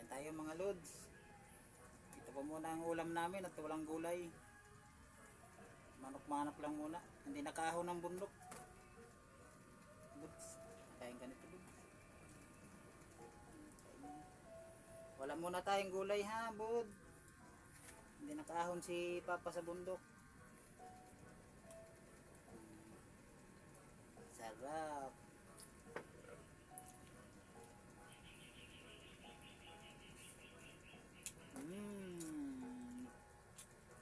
Kain tayo mga lods. Ito po muna ang ulam namin at walang gulay. Manok-manok lang muna. Hindi nakahon ng bundok. Lods, kain ganito lods. Wala muna tayong gulay ha, bud. Hindi nakahon si Papa sa bundok. Sarap.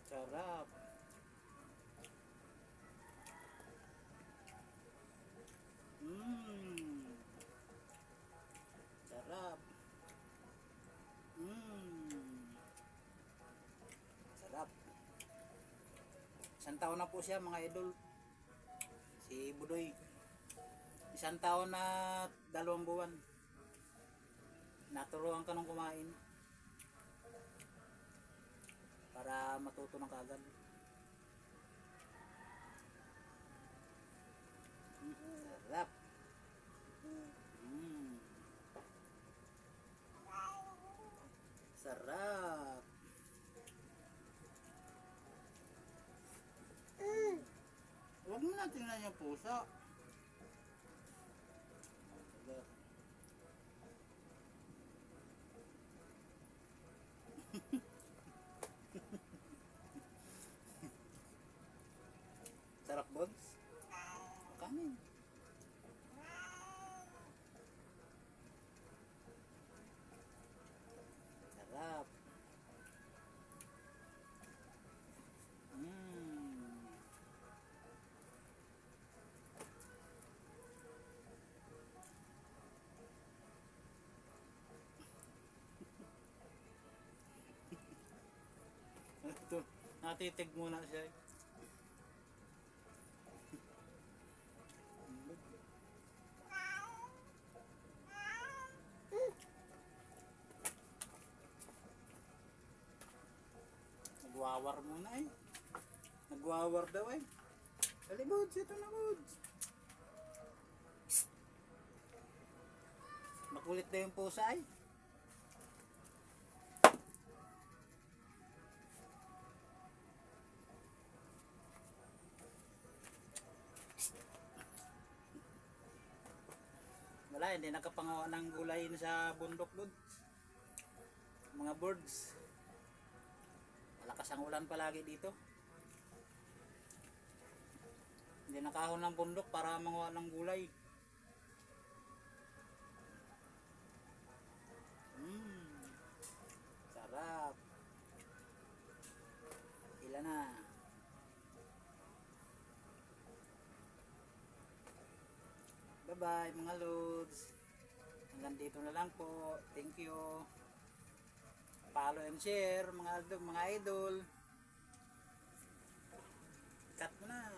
Sarap. Sarap. Sarap. Isang taon na po siya mga idol. Si Budoy. Isang taon na 2 buwan. Naturuan ka nung kumain. Para matuto ng kagad. Sarap. Sarap. Huwag mo na tingnan yung puso. Sarap bods. Kanin. Sarap. Ito, natitig muna siya. Nagwawar muna eh. Nagwawar daw eh. Dali buds, ito na buds. Makulit na yung pusa eh. Wala, hindi nakapangawa ng gulay sa bundok doon. Mga birds. Malakas ang ulan palagi dito. Hindi nakahon ng bundok para mangawa ng gulay. Sarap. Ilan na. Bye-bye mga lods. Hanggang dito na lang po. Thank you. Follow and share mga idol. Cut mo na.